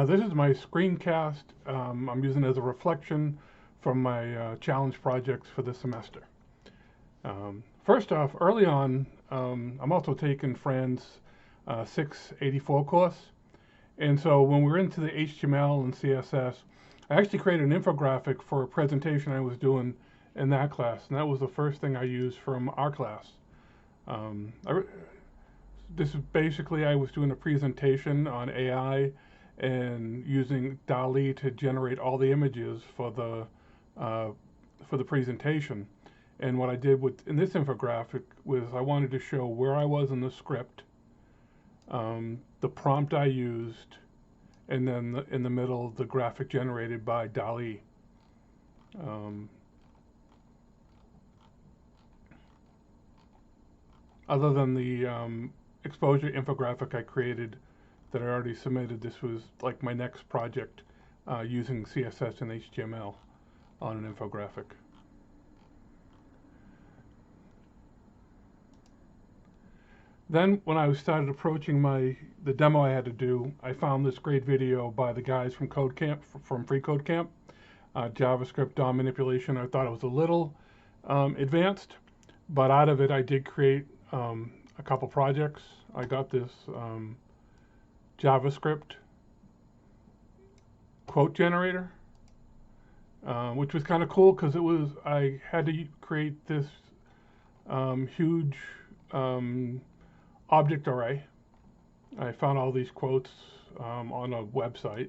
This is my screencast. I'm using it as a reflection from my challenge projects for this semester. First off, early on, I'm also taking Fran's 684 course. And so when we're into the HTML and CSS, I actually created an infographic for a presentation I was doing in that class. And that was the first thing I used from our class. Um, I, this is basically, I was doing a presentation on AI and using DALL-E to generate all the images uh, for the presentation. And what I did in this infographic was I wanted to show where I was in the script, the prompt I used, and then in the middle, the graphic generated by DALL-E. Um, Other than the exposure infographic I created that I already submitted, this was like my next project using CSS and HTML on an infographic. Then when I started approaching the demo I had to do, I found this great video by the guys from Code Camp, from Free Code Camp, JavaScript DOM manipulation. I thought it was a little advanced, but out of it I did create a couple projects. I got this JavaScript quote generator, which was kind of cool because I had to create this huge object array. I found all these quotes on a website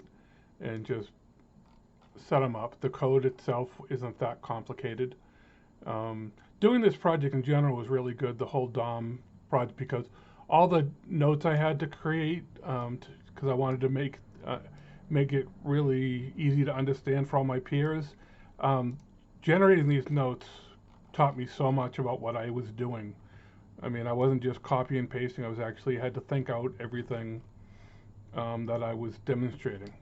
and just set them up. The code itself isn't that complicated. Doing this project in general was really good, the whole DOM project, because all the notes I had to create, because I wanted to make it really easy to understand for all my peers. Generating these notes taught me so much about what I was doing. I mean, I wasn't just copy and pasting. I was actually had to think out everything that I was demonstrating.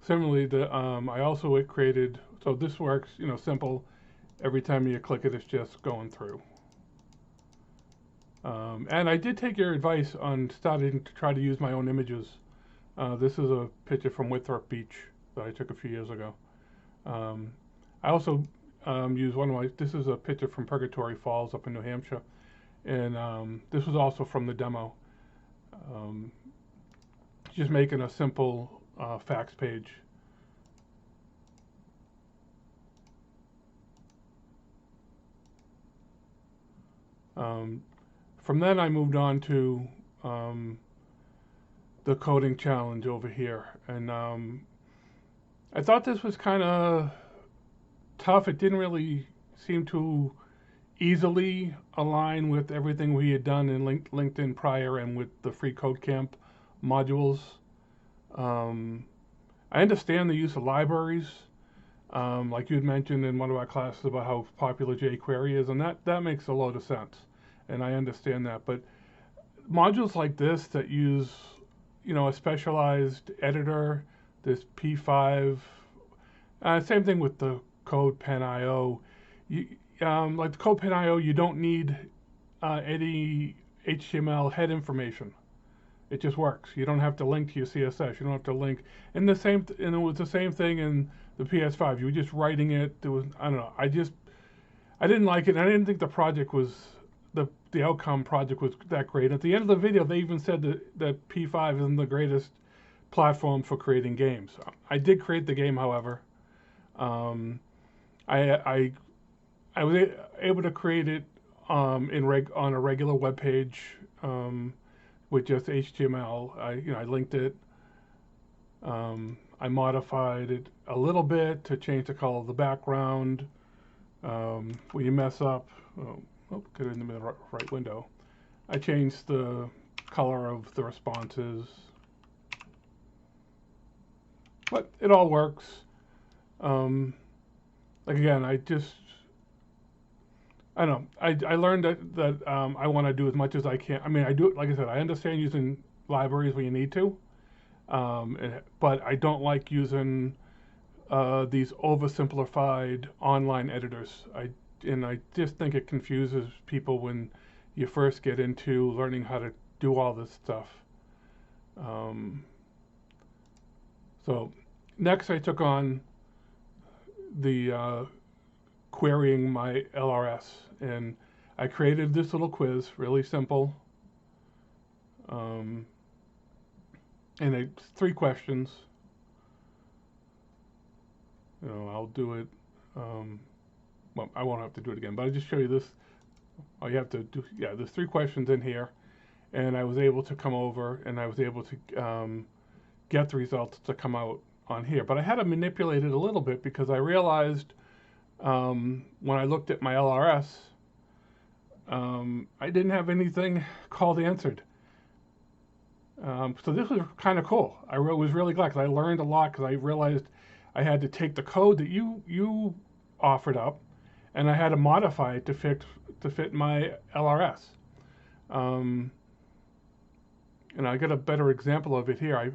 Similarly, I also created, so this works, simple. Every time you click it, it's just going through. And I did take your advice on starting to try to use my own images. This is a picture from Winthrop Beach that I took a few years ago. I also use this is a picture from Purgatory Falls up in New Hampshire. And this was also from the demo. Just making a simple facts page. From then I moved on to the coding challenge over here. And I thought this was kind of tough. It didn't really seem to easily align with everything we had done in LinkedIn prior and with the Free Code Camp modules. I understand the use of libraries, like you had mentioned in one of our classes about how popular jQuery is, and that makes a lot of sense, and I understand that. But modules like this that use, a specialized editor, this P5, same thing with the CodePen.io. Like the CodePen.io, you don't need any HTML head information. It just works. You don't have to link to your CSS. You don't have to link. And it was the same thing in the PS5. You were just writing it. There was, I don't know. I didn't like it. And I didn't think the outcome project was that great. At the end of the video, they even said that P5 isn't the greatest platform for creating games. I did create the game, however. I was able to create it on a regular web page with just HTML. I linked it. I modified it a little bit to change the color of the background. When you mess up, get it in the right window. I changed the color of the responses, but it all works. Like again, I don't know. I learned that I want to do as much as I can. I mean, I do, like I said, I understand using libraries when you need to, but I don't like using these oversimplified online editors. I just think it confuses people when you first get into learning how to do all this stuff. Um, so next I took on the querying my LRS, and I created this little quiz, really simple. And it's 3 questions. I'll do it. Well, I won't have to do it again, but I'll just show you this. All you have to do, yeah, there's 3 questions in here, and I was able to come over and I was able to get the results to come out on here. But I had to manipulate it a little bit because I realized when I looked at my LRS, I didn't have anything called answered. So this was kind of cool. I was really glad because I learned a lot, because I realized I had to take the code that you offered up, and I had to modify it to fit my LRS. And I got a better example of it here.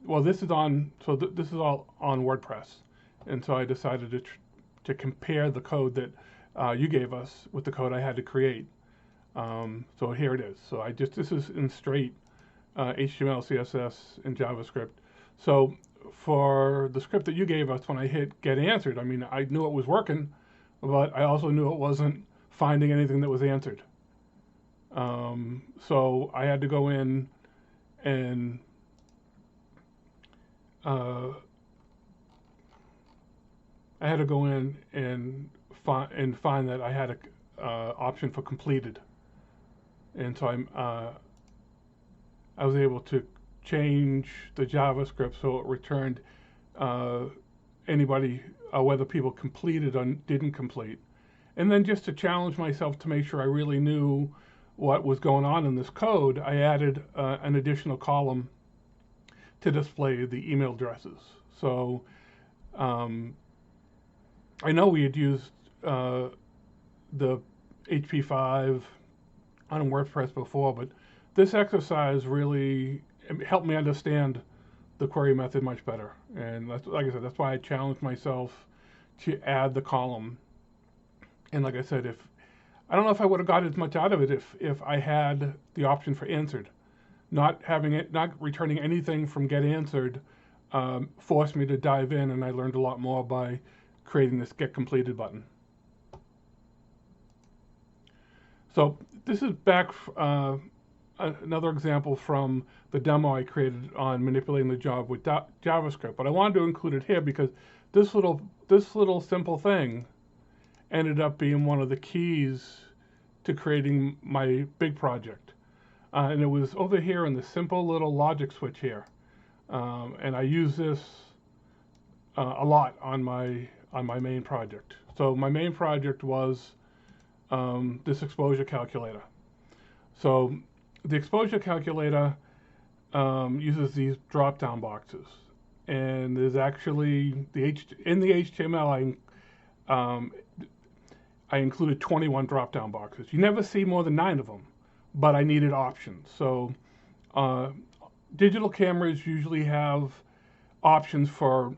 Well, this is on. So this is all on WordPress, and so I decided to compare the code that you gave us with the code I had to create. So here it is. So this is in straight HTML, CSS, and JavaScript. So for the script that you gave us, when I hit get answered, I mean, I knew it was working, but I also knew it wasn't finding anything that was answered. So I had to go in and find that I had a option for completed. And so I was able to change the JavaScript so it returned anybody, whether people completed or didn't complete. And then just to challenge myself to make sure I really knew what was going on in this code, I added an additional column to display the email addresses. So I know we had used the HP5 on WordPress before, but this exercise really helped me understand the query method much better. And that's, like I said, that's why I challenged myself to add the column. And like I said, I don't know if I would have got as much out of it if I had the option for answered. Not returning anything from get answered forced me to dive in, and I learned a lot more by creating this get completed button. So this is back another example from the demo I created on manipulating the job with JavaScript. But I wanted to include it here because this little simple thing ended up being one of the keys to creating my big project. And it was over here in the simple little logic switch here. And I use this a lot on my main project. So my main project was this exposure calculator. So the exposure calculator uses these drop-down boxes, and there's actually in the HTML I included 21 drop-down boxes. You never see more than 9 of them, but I needed options. So digital cameras usually have options for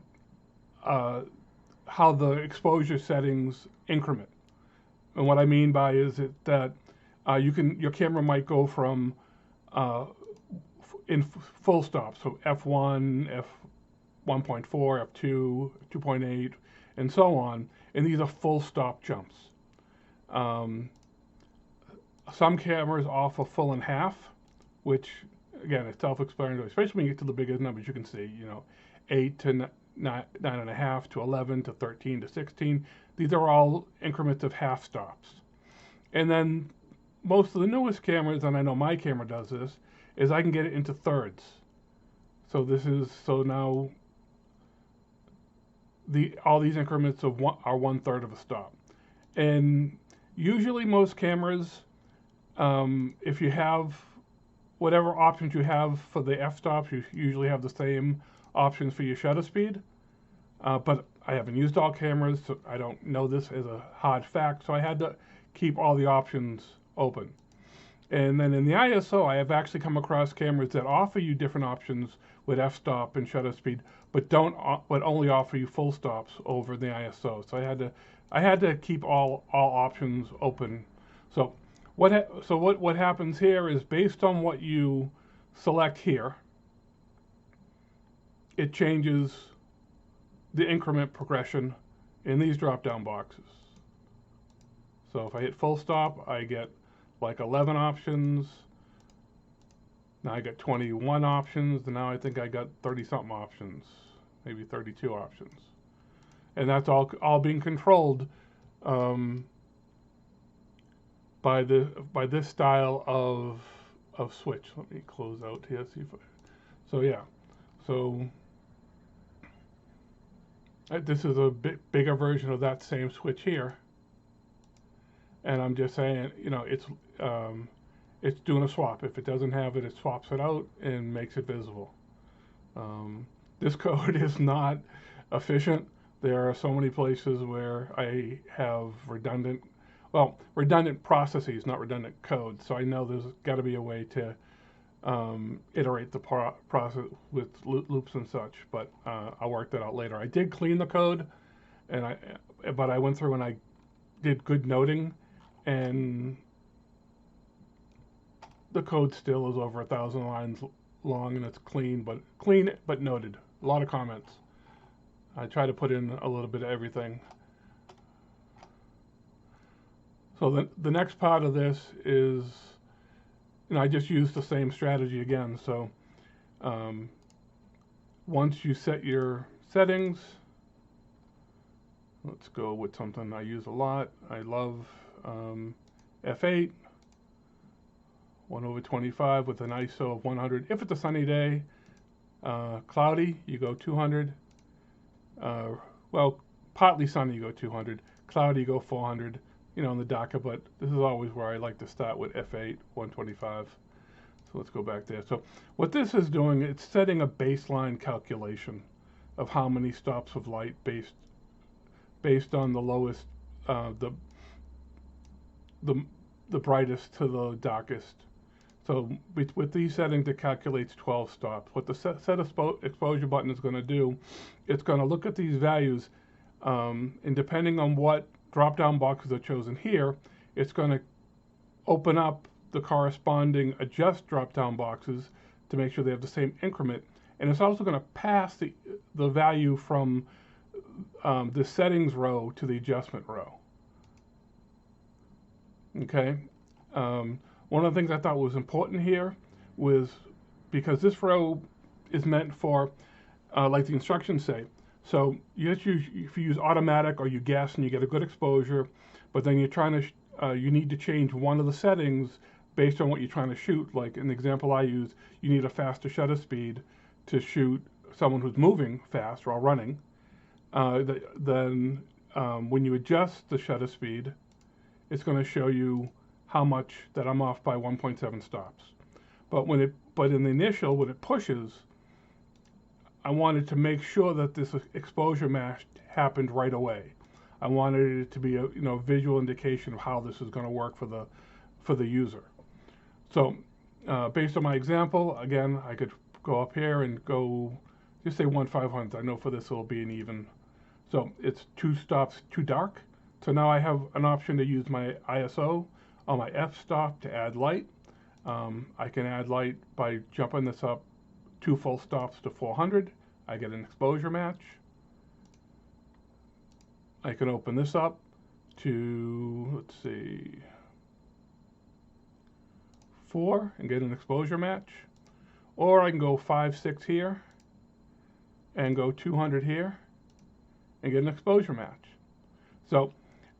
how the exposure settings increment. And what I mean by is that your camera might go from in full stop, so f1, f1.4, f2, 2.8, and so on, and these are full stop jumps. Some cameras offer full and half, which again is self-explanatory, especially when you get to the bigger numbers. You can see, 8 to 9.5 to 11 to 13 to 16. These are all increments of half stops. And then most of the newest cameras, and I know my camera does this, is I can get it into thirds. So now all these increments are 1/3 of a stop. And usually most cameras, if you have whatever options you have for the f-stops, you usually have the same options for your shutter speed. But I haven't used all cameras, so I don't know this as a hard fact, so I had to keep all the options open. And then in the ISO, I have actually come across cameras that offer you different options with f-stop and shutter speed, but only offer you full stops over the ISO. So I had to keep all options open. So what happens here is based on what you select here, it changes the increment progression in these drop-down boxes. So if I hit full stop, I get like 11 options. Now I got 21 options, and now I think I got 30-something options, maybe 32 options. And that's all being controlled by this style of switch. Let me close out here. See if so yeah, so this is a bit bigger version of that same switch here. And I'm just saying, you know, it's doing a swap. If it doesn't have it, it swaps it out and makes it visible. This code is not efficient. There are so many places where I have redundant processes, not redundant code. So I know there's got to be a way to iterate the process with loops and such, but I'll work that out later. I did clean the code, but I went through and I did good noting, and the code still is over 1,000 lines long, and it's clean but noted. A lot of comments. I try to put in a little bit of everything. So the next part of this is, you know, I just used the same strategy again. So once you set your settings, let's go with something I use a lot. I love F8, 1/25 with an ISO of 100. If it's a sunny day, cloudy, you go 200. Well, partly sunny, you go 200. Cloudy, you go 400. You know, in the docker, but this is always where I like to start with F8, 125. So let's go back there. So what this is doing, it's setting a baseline calculation of how many stops of light based on the lowest, the brightest to the darkest. So with these settings, it calculates 12 stops. What the set exposure button is going to do, it's going to look at these values, and depending on what drop-down boxes are chosen here, it's going to open up the corresponding adjust drop-down boxes to make sure they have the same increment. And it's also going to pass the value from the settings row to the adjustment row. Okay. One of the things I thought was important here was, because this row is meant for, like the instructions say, so if you use automatic or you guess and you get a good exposure, but then you're trying to, you need to change one of the settings based on what you're trying to shoot. Like in the example I used, you need a faster shutter speed to shoot someone who's moving fast or running. Then when you adjust the shutter speed, it's going to show you how much that I'm off by 1.7 stops. But in the initial, when it pushes, I wanted to make sure that this exposure match happened right away. I wanted it to be a visual indication of how this is going to work for the user. So based on my example, again, I could go up here and go, just say 1/500. I know for this it'll be an even. So it's 2 stops too dark. So now I have an option to use my ISO on my f-stop to add light. I can add light by jumping this up 2 full stops to 400. I get an exposure match. I can open this up to, let's see, 4 and get an exposure match. Or I can go 5, 6 here and go 200 here and get an exposure match. So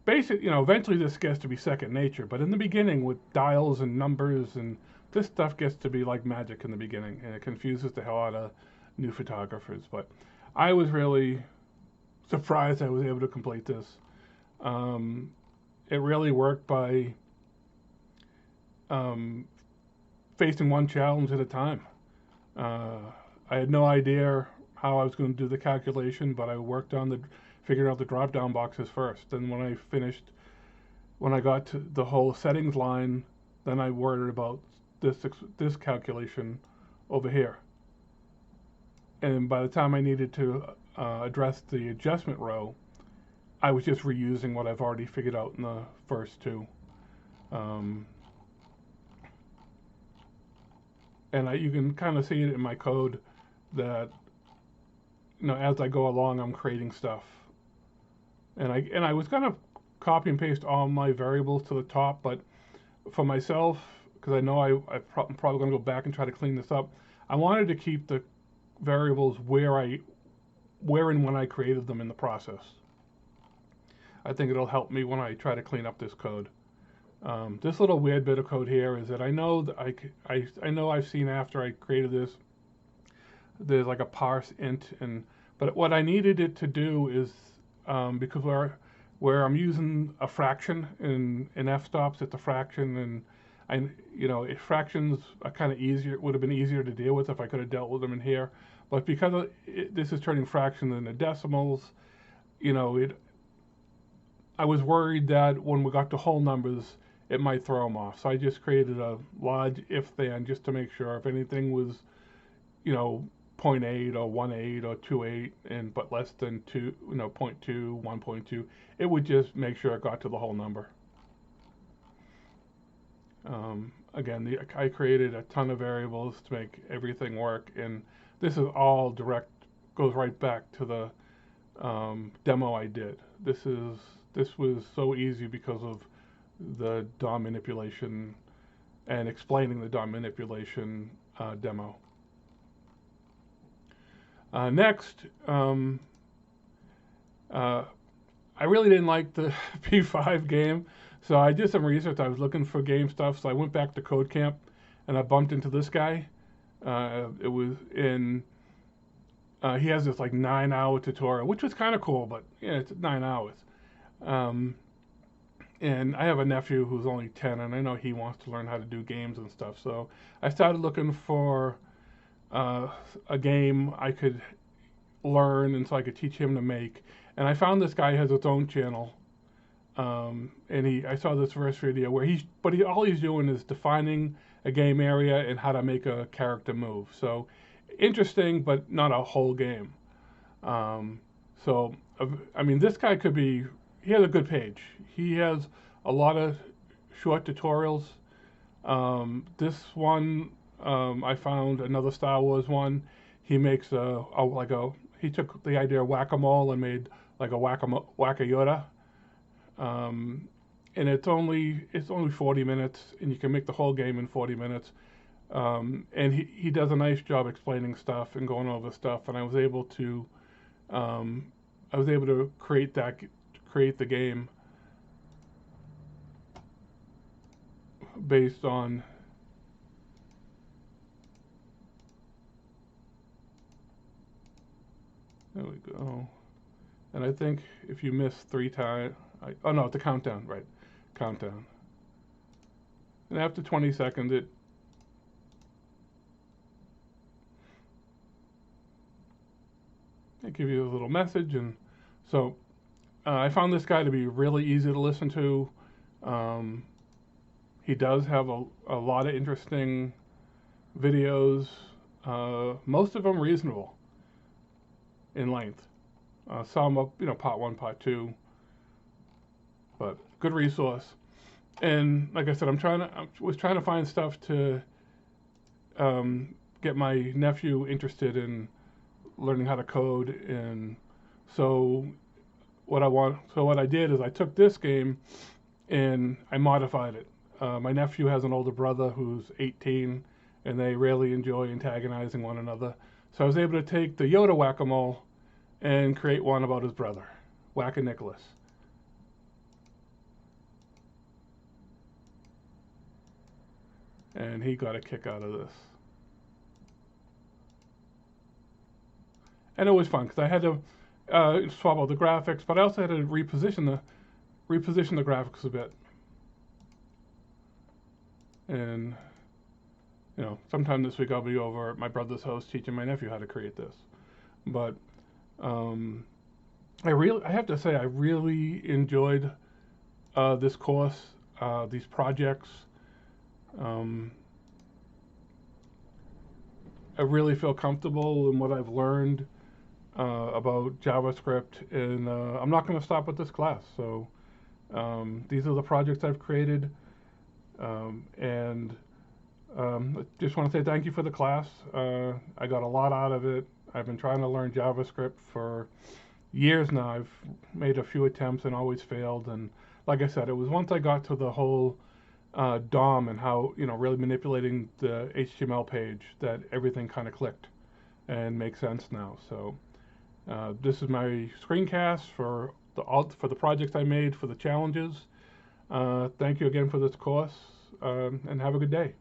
basically, eventually this gets to be second nature, but in the beginning with dials and numbers, and this stuff gets to be like magic in the beginning, and it confuses the hell out of new photographers. But I was really surprised I was able to complete this. It really worked by facing one challenge at a time. I had no idea how I was going to do the calculation, but I worked on figuring out the drop-down boxes first. And when I got to the whole settings line, then I worried about this calculation over here. And by the time I needed to address the adjustment row, I was just reusing what I've already figured out in the first two. and you can kind of see it in my code that, as I go along, I'm creating stuff. And I was gonna copy and paste all my variables to the top, but for myself, because I know I'm probably gonna go back and try to clean this up, I wanted to keep the variables where and when I created them in the process. I think it'll help me when I try to clean up this code. This little weird bit of code here is that I know that I know I've seen after I created this, there's like a parse int, but what I needed it to do is, because where I'm using a fraction in f-stops, it's a fraction, and fractions are kind of easier. It would have been easier to deal with if I could have dealt with them in here, but because this is turning fractions into decimals, I was worried that when we got to whole numbers, it might throw them off. So I just created a large if then just to make sure if anything was, 0.8 or 1.8 or 2.8 but less than 0.2, 1.2, it would just make sure it got to the whole number. Again, I created a ton of variables to make everything work, and this is all goes right back to the demo I did. This was so easy because of the DOM manipulation and explaining the DOM manipulation demo. Next, I really didn't like the P5 game, so I did some research. I was looking for game stuff, so I went back to Code Camp, and I bumped into this guy. It was in, he has this like 9-hour tutorial, which was kind of cool, but yeah, it's 9 hours. And I have a nephew who's only 10, and I know he wants to learn how to do games and stuff, so I started looking for a game I could learn and so I could teach him to make. And I found this guy has his own channel, and I saw this first video where all he's doing is defining a game area and how to make a character move. So interesting, but not a whole game. So I mean, this guy he has a good page. He has a lot of short tutorials. This one, I found another Star Wars one. He makes he took the idea of whack-a-mole and made like a whack-a-Yoda. And it's only 40 minutes, and you can make the whole game in 40 minutes. And he does a nice job explaining stuff and going over stuff. And I was able to create the game based on there we go. And I think if you miss 3 times, oh no, it's a countdown, right? Countdown. And after 20 seconds, it gives you a little message. And so I found this guy to be really easy to listen to. He does have a lot of interesting videos, most of them reasonable in length. Some up, part 1, part 2, but good resource. And like I said, I was trying to find stuff to get my nephew interested in learning how to code. And so what I did is I took this game and I modified it. My nephew has an older brother who's 18, and they really enjoy antagonizing one another. So I was able to take the Yoda whack-a-mole and create one about his brother, Whack-a-Nicholas. And he got a kick out of this. And it was fun because I had to swap out the graphics, but I also had to reposition the graphics a bit. And sometime this week I'll be over at my brother's house teaching my nephew how to create this. But I have to say I really enjoyed this course, these projects. I really feel comfortable in what I've learned about JavaScript, and I'm not going to stop with this class. So these are the projects I've created, and I just want to say thank you for the class. I got a lot out of it. I've been trying to learn JavaScript for years now. I've made a few attempts and always failed. And like I said, it was once I got to the whole DOM and how, really manipulating the HTML page that everything kind of clicked and makes sense now. So this is my screencast for the projects I made for the challenges. Thank you again for this course, and have a good day.